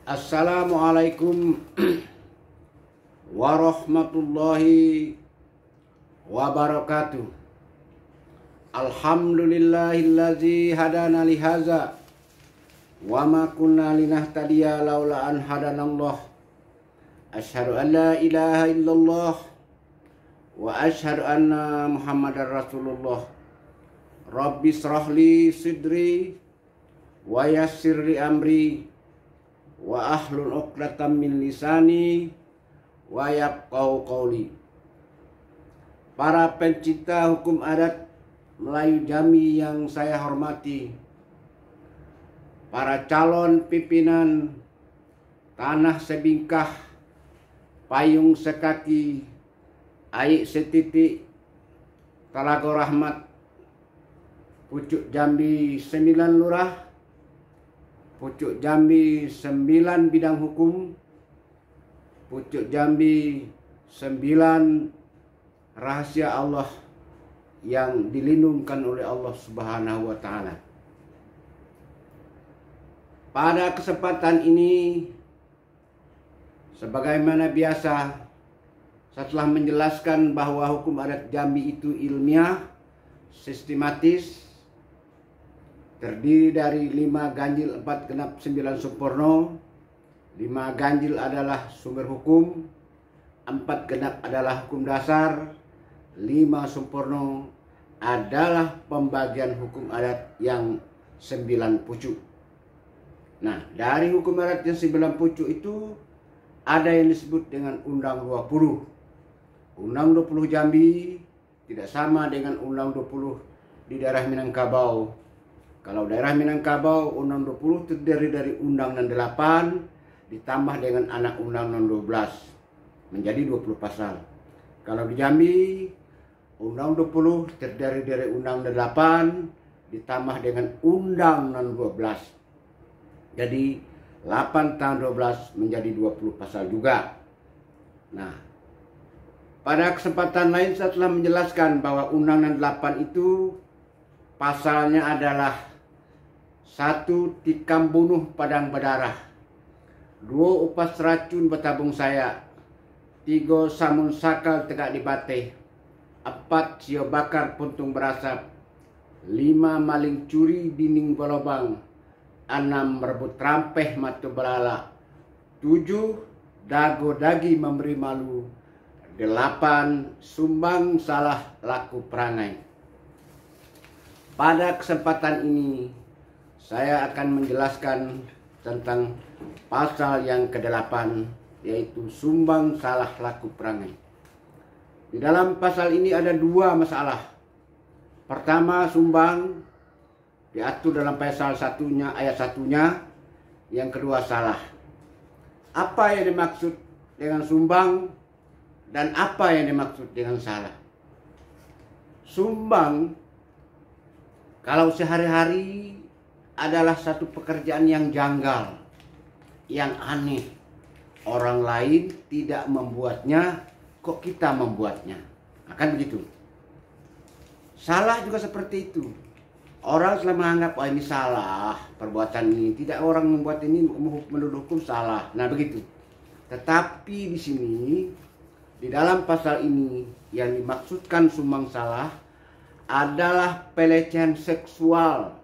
Assalamualaikum warahmatullahi wabarakatuh. Alhamdulillahillazi hadana lihaza wa ma kunna linahtadiya laula an hadanallah. Asyhadu an la ilaha illallah wa asyhadu anna Muhammadar Rasulullah. Rabbi shrahli sidri wa yassirli amri wa ahlul 'uqdatam min lisani wa yafqahu qawli. Para pencinta hukum adat Melayu Jambi yang saya hormati, para calon pimpinan tanah sebingkah, payung sekaki, aik setitik, Talago Rahmat, Pucuk Jambi 9 Lurah, Pucuk Jambi 9 bidang hukum, Pucuk Jambi 9 rahasia Allah yang dilindungkan oleh Allah Subhanahu wa Ta'ala. Pada kesempatan ini, sebagaimana biasa, setelah menjelaskan bahwa hukum adat Jambi itu ilmiah, sistematis, terdiri dari 5 ganjil, 4 genap, 9 sempurna. 5 ganjil adalah sumber hukum, 4 genap adalah hukum dasar, 5 sempurna adalah pembagian hukum adat yang 9 pucuk. Nah, dari hukum adat yang 9 pucuk itu ada yang disebut dengan Undang 20. Undang 20 Jambi tidak sama dengan Undang 20 di daerah Minangkabau. Kalau daerah Minangkabau, Undang 20 terdiri dari Undang 68 ditambah dengan anak Undang 12 menjadi 20 pasal. Kalau di Jambi, Undang 20 terdiri dari Undang 8 ditambah dengan Undang 12. Jadi 8 tambah 12 menjadi 20 pasal juga. Nah, pada kesempatan lain saya telah menjelaskan bahwa Undang 8 itu pasalnya adalah 1 tikam bunuh padang berdarah, 2 upas racun bertabung saya, 3 samun sakal tegak di bateh, 4 sio bakar puntung berasap, 5 maling curi dinding berlobang, 6 merebut rampeh matu belala, 7 dago dagi memberi malu, 8 sumbang salah laku perangai. Pada kesempatan ini saya akan menjelaskan tentang pasal yang ke-8, yaitu sumbang salah laku perangai. Di dalam pasal ini ada 2 masalah. Pertama, sumbang diatur dalam pasal 1-nya ayat 1-nya. Yang kedua, salah. Apa yang dimaksud dengan sumbang dan apa yang dimaksud dengan salah? Sumbang kalau sehari-hari adalah satu pekerjaan yang janggal, yang aneh. Orang lain tidak membuatnya, kok kita membuatnya? Akan begitu. Salah juga seperti itu. Orang selalu menganggap, oh ini salah, perbuatan ini. Tidak, orang membuat ini menurut hukum salah. Nah begitu. Tetapi di sini, di dalam pasal ini yang dimaksudkan sumbang salah adalah pelecehan seksual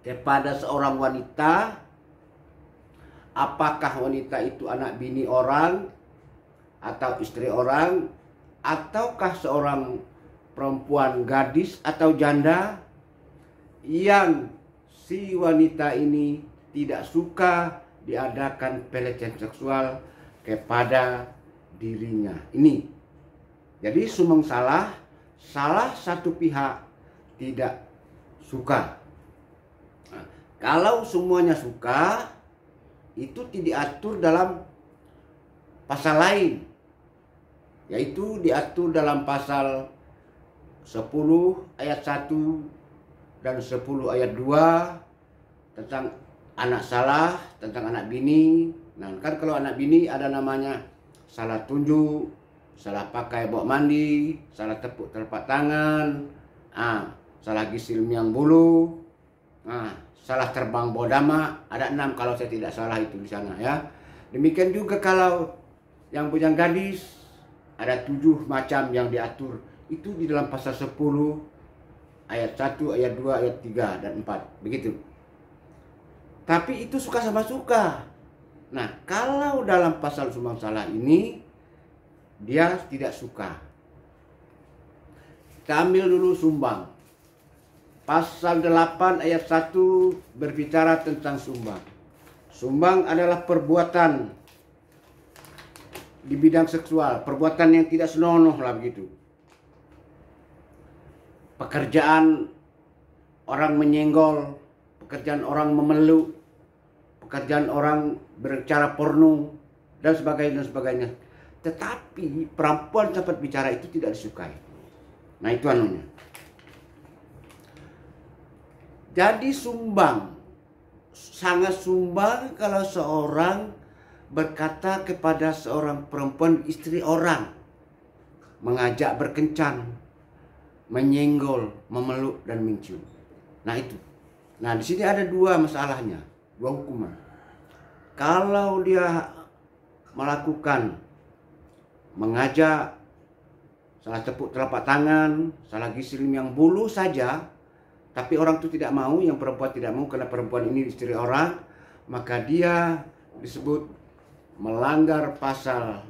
kepada seorang wanita. Apakah wanita itu anak bini orang atau istri orang, ataukah seorang perempuan gadis atau janda yang si wanita ini tidak suka diadakan pelecehan seksual kepada dirinya. Ini jadi sumbang salah, salah satu pihak tidak suka. Nah, kalau semuanya suka, itu tidak diatur dalam pasal lain, yaitu diatur dalam pasal 10 ayat 1 dan 10 ayat 2 tentang anak salah, tentang anak bini. Nah kan kalau anak bini ada namanya salah tunjuk, salah pakai bok mandi, salah tepuk telapak tangan, salah gisil miang bulu, salah terbang bawa dama, ada 6 kalau saya tidak salah itu di sana ya. Demikian juga kalau yang bujang gadis, ada 7 macam yang diatur. Itu di dalam pasal 10 ayat 1, ayat 2, ayat 3 dan 4. Begitu. Tapi itu suka sama suka. Nah, kalau dalam pasal sumbang salah ini dia tidak suka. Kita ambil dulu sumbang. Pasal 8 ayat 1 berbicara tentang sumbang. Sumbang adalah perbuatan di bidang seksual, perbuatan yang tidak senonoh lah begitu. Pekerjaan orang menyenggol, pekerjaan orang memeluk, pekerjaan orang berbicara porno dan sebagainya dan sebagainya. Tetapi perempuan sempat bicara itu tidak disukai. Nah, itu anunya. Jadi sumbang, sangat sumbang kalau seorang berkata kepada seorang perempuan istri orang, mengajak berkencan, menyenggol, memeluk dan mencium. Nah itu. Nah di sini ada 2 masalahnya, 2 hukuman. Kalau dia melakukan mengajak, salah tepuk telapak tangan, salah gisilim yang bulu saja, tapi orang itu tidak mau, yang perempuan tidak mau karena perempuan ini istri orang, maka dia disebut melanggar pasal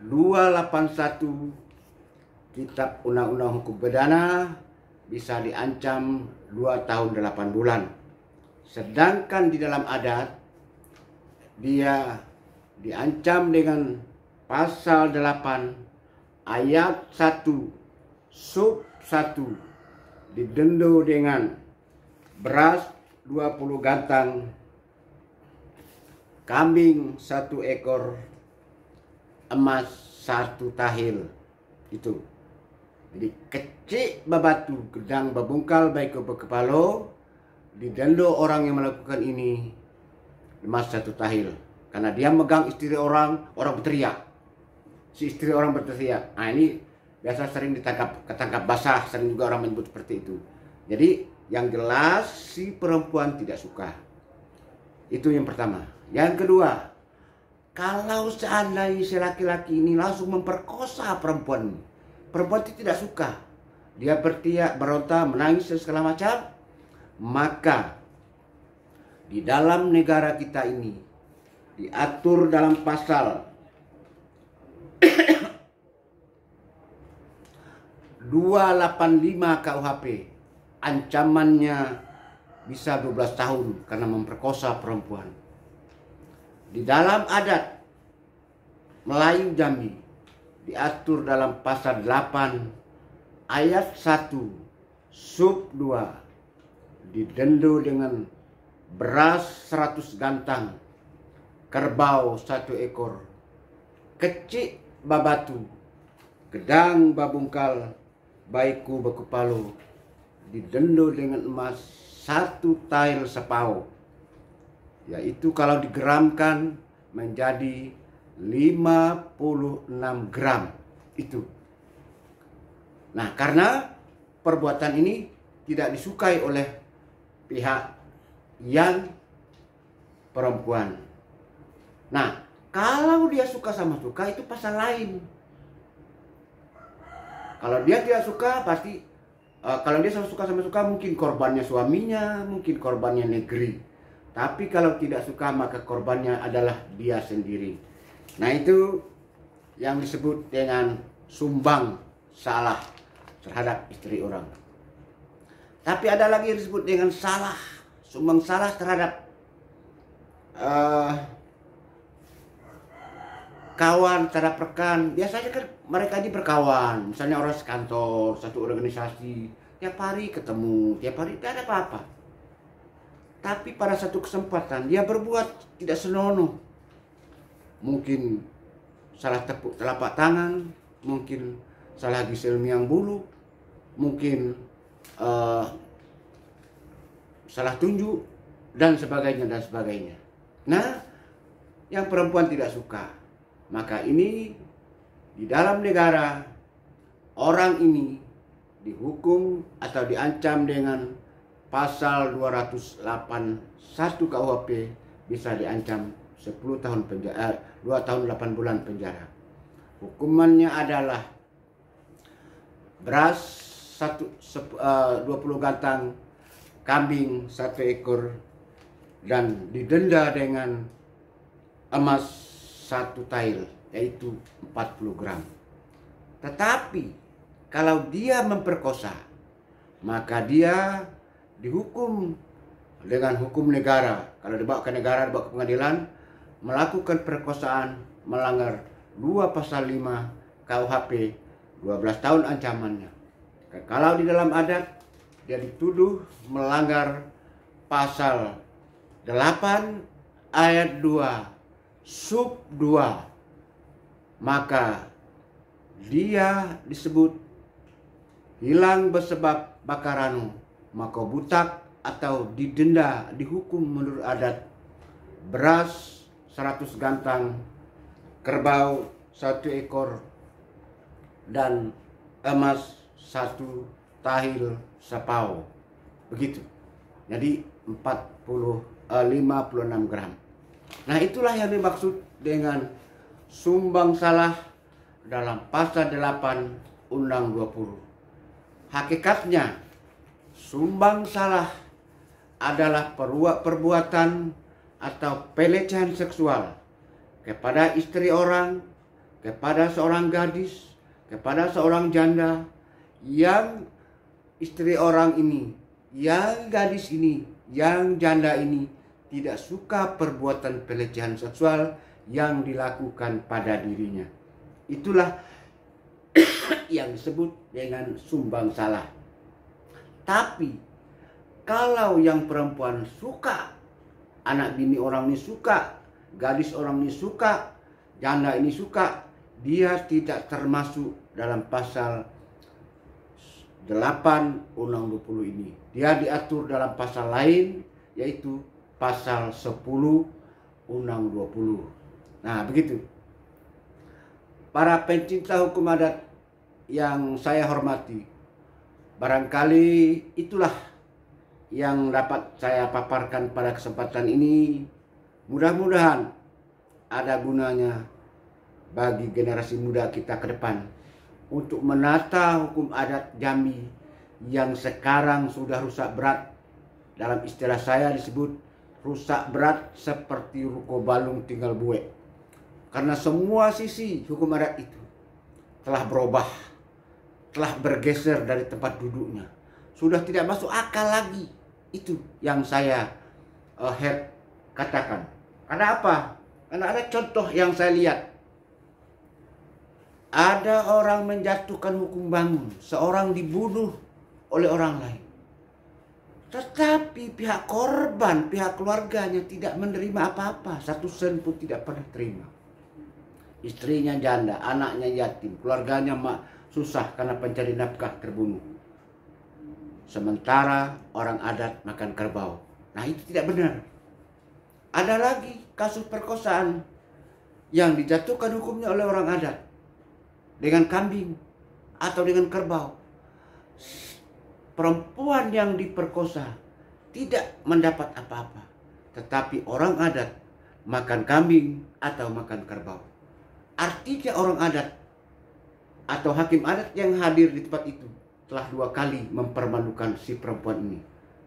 281 Kitab Undang-Undang Hukum Pidana, bisa diancam 2 tahun 8 bulan. Sedangkan di dalam adat dia diancam dengan pasal 8 ayat 1 sub 1, didenda dengan beras 20 gantang, kambing 1 ekor, emas 1 tahil. Itu. Jadi kecik babatu, gedang babungkal, baik ke kepala, didenda orang yang melakukan ini emas 1 tahil. Karena dia megang istri orang, orang berteriak. Si istri orang berteriak. Nah ini biasa sering ketangkap basah, sering juga orang menyebut seperti itu. Jadi yang jelas si perempuan tidak suka. Itu yang pertama. Yang kedua, kalau seandainya si laki-laki ini langsung memperkosa perempuan ini, perempuan itu tidak suka, dia berteriak, berontak, menangis dan segala macam, maka di dalam negara kita ini diatur dalam pasal 285 KUHP, ancamannya bisa 12 tahun karena memperkosa perempuan. Di dalam adat Melayu Jambi diatur dalam pasal 8 ayat 1 sub 2, didenda dengan beras 100 gantang, kerbau 1 ekor, kecik babatu, gedang babungkal, baiku bekepalo, didenda dengan emas 1 tail sepau, yaitu kalau digeramkan menjadi 56 gram itu. Nah, karena perbuatan ini tidak disukai oleh pihak yang perempuan. Nah, kalau dia suka sama suka itu pasal lain. Kalau dia tidak suka pasti kalau dia suka sama suka mungkin korbannya suaminya, mungkin korbannya negeri. Tapi kalau tidak suka maka korbannya adalah dia sendiri. Nah itu yang disebut dengan sumbang salah terhadap istri orang. Tapi ada lagi yang disebut dengan salah, sumbang salah terhadap kawan, terhadap rekan. Biasanya kan mereka ini berkawan, misalnya orang sekantor, satu organisasi, tiap hari ketemu, tiap hari tidak ada apa-apa. Tapi pada satu kesempatan dia berbuat tidak senonoh. Mungkin salah tepuk telapak tangan, mungkin salah gisel miang bulu, mungkin salah tunjuk dan sebagainya dan sebagainya. Nah, yang perempuan tidak suka, maka ini di dalam negara orang ini dihukum atau diancam dengan pasal 281 KUHP bisa diancam 10 tahun penjara, 2 tahun 8 bulan penjara. Hukumannya adalah beras 20 gantang, kambing 1 ekor, dan didenda dengan emas 1 tail, yaitu 40 gram. Tetapi kalau dia memperkosa, maka dia dihukum dengan hukum negara. Kalau dibawa ke negara, dibawa ke pengadilan, melakukan perkosaan, melanggar 2 pasal 5 KUHP, 12 tahun ancamannya. Kalau di dalam adat, dia dituduh melanggar pasal 8 ayat 2 sub 2, maka dia disebut hilang bersebab bakaranu, maka butak atau didenda, dihukum menurut adat beras 100 gantang, kerbau 1 ekor, dan emas 1 tahil sapau. Begitu. Jadi 56 gram. Nah, itulah yang dimaksud dengan sumbang salah dalam pasal 8 Undang 20. Hakikatnya, sumbang salah adalah perbuatan atau pelecehan seksual kepada istri orang, kepada seorang gadis, kepada seorang janda, yang istri orang ini, yang gadis ini, yang janda ini tidak suka perbuatan pelecehan seksual yang dilakukan pada dirinya. Itulah yang disebut dengan sumbang salah. Tapi kalau yang perempuan suka, anak bini orang ini suka, gadis orang ini suka, janda ini suka, dia tidak termasuk dalam pasal 8 Undang 20 ini. Dia diatur dalam pasal lain, yaitu pasal 10 Undang 20. Nah, begitu. Para pencinta hukum adat yang saya hormati, barangkali itulah yang dapat saya paparkan pada kesempatan ini. Mudah-mudahan ada gunanya bagi generasi muda kita ke depan untuk menata hukum adat Jambi yang sekarang sudah rusak berat. Dalam istilah saya disebut rusak berat seperti ruko balung tinggal buek. Karena semua sisi hukum adat itu telah berubah, telah bergeser dari tempat duduknya. Sudah tidak masuk akal lagi. Itu yang saya katakan. Karena apa? Karena ada contoh yang saya lihat. Ada orang menjatuhkan hukum bangun, seorang dibunuh oleh orang lain. Tetapi pihak korban, pihak keluarganya tidak menerima apa-apa, 1 sen pun tidak pernah terima. Istrinya janda, anaknya yatim, keluarganya susah karena pencari nafkah terbunuh. Sementara orang adat makan kerbau. Nah, itu tidak benar. Ada lagi kasus perkosaan yang dijatuhkan hukumnya oleh orang adat dengan kambing atau dengan kerbau. Perempuan yang diperkosa tidak mendapat apa-apa, tetapi orang adat makan kambing atau makan kerbau. Artinya orang adat atau hakim adat yang hadir di tempat itu telah 2 kali mempermalukan si perempuan ini.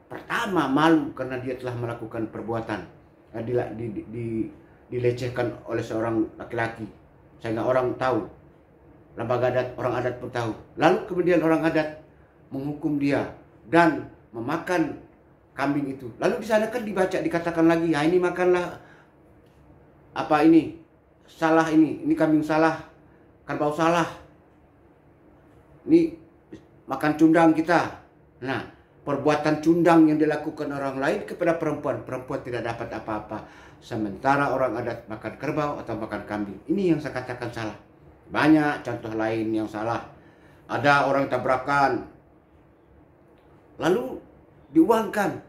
Pertama, malu karena dia telah melakukan perbuatan dilecehkan oleh seorang laki-laki sehingga orang tahu, lembaga adat, orang adat pun tahu. Lalu kemudian orang adat menghukum dia dan memakan kambing itu. Lalu di sana kan dibaca, dikatakan lagi, ya ini makanlah apa ini, salah ini kambing salah, kerbau salah, ini makan cundang kita. Nah, perbuatan cundang yang dilakukan orang lain kepada perempuan, perempuan tidak dapat apa-apa. Sementara orang adat makan kerbau atau makan kambing. Ini yang saya katakan salah. Banyak contoh lain yang salah. Ada orang tabrakan, lalu diuangkan,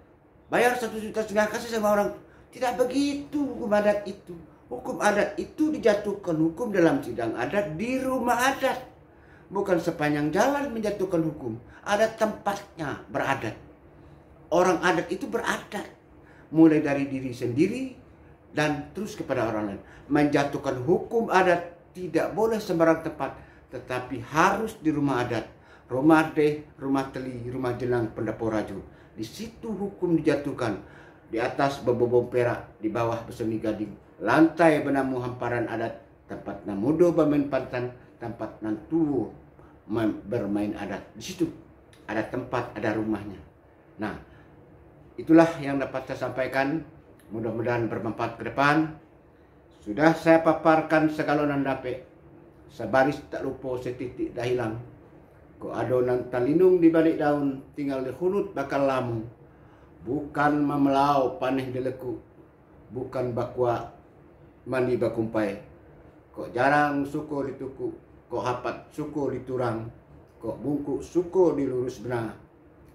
bayar 1,5 juta kasih sama orang. Tidak begitu hukum adat itu. Hukum adat itu dijatuhkan hukum dalam sidang adat di rumah adat. Bukan sepanjang jalan menjatuhkan hukum. Ada tempatnya beradat. orang adat itu beradat, mulai dari diri sendiri dan terus kepada orang lain. Menjatuhkan hukum adat tidak boleh sembarang tempat, tetapi harus di rumah adat, rumah deh, rumah teli, rumah jenang, pendapo raju. Di situ hukum dijatuhkan. Di atas bebobong perak, di bawah beseni gading, lantai benamu hamparan adat, tempat namudo bermain pantan, tempat nantuwo bermain adat. Di situ ada tempat, ada rumahnya. Nah, itulah yang dapat saya sampaikan. Mudah-mudahan bermanfaat ke depan. Sudah saya paparkan segalonan dape. Sebaris tak lupa, setitik dah hilang. Ko adonan talinung di balik daun, tinggal dihunut bakal lamu. Bukan memelau paneh dileku, bukan bakwa mandi bakumpai. Kok jarang suko dituku, kok hapat suko diturang, kok bungkuk suko dilurus benar,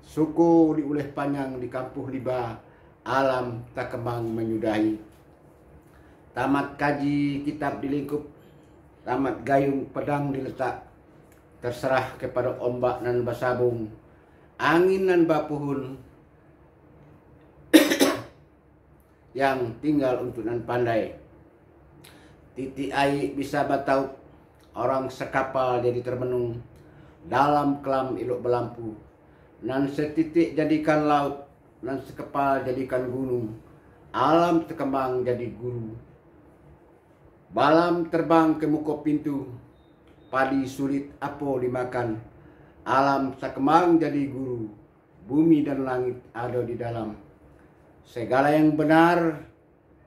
suko diuleh panjang di kampuh liba, alam tak kembang menyudahi. Tamat kaji kitab dilingkup, tamat gayung pedang diletak, terserah kepada ombak nan basabung, angin nan bapuhun, yang tinggal untuk nan pandai. Titik air bisa batau, orang sekapal jadi termenung, dalam kelam iluk belampu. Nan setitik jadikan laut, nan sekepal jadikan gunung, alam terkembang jadi guru. Balam terbang ke muka pintu, padi sulit apo dimakan, alam terkembang jadi guru, bumi dan langit ada di dalam. Segala yang benar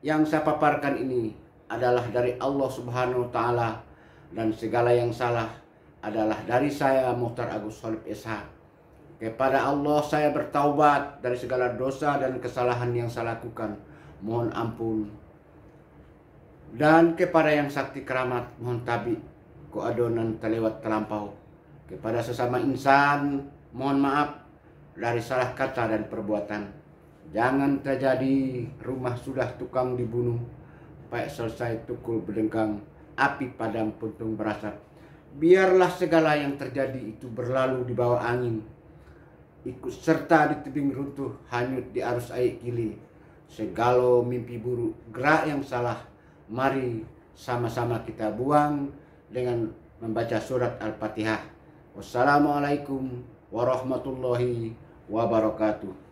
yang saya paparkan ini adalah dari Allah Subhanahu wa Ta'ala, dan segala yang salah adalah dari saya, Mukhtar Agus Khalib SH. Kepada Allah saya bertaubat dari segala dosa dan kesalahan yang saya lakukan, mohon ampun. Dan kepada yang sakti keramat, mohon tabi, ko adonan terlewat terlampau. Kepada sesama insan, mohon maaf dari salah kata dan perbuatan. Jangan terjadi rumah sudah tukang dibunuh, baik selesai tukul berdengkang, api padam puntung berasap. Biarlah segala yang terjadi itu berlalu di bawah angin, ikut serta di tebing runtuh, hanyut di arus air kili. Segala mimpi buruk, gerak yang salah, mari sama-sama kita buang dengan membaca surat Al-Fatihah. Wassalamualaikum warahmatullahi wabarakatuh.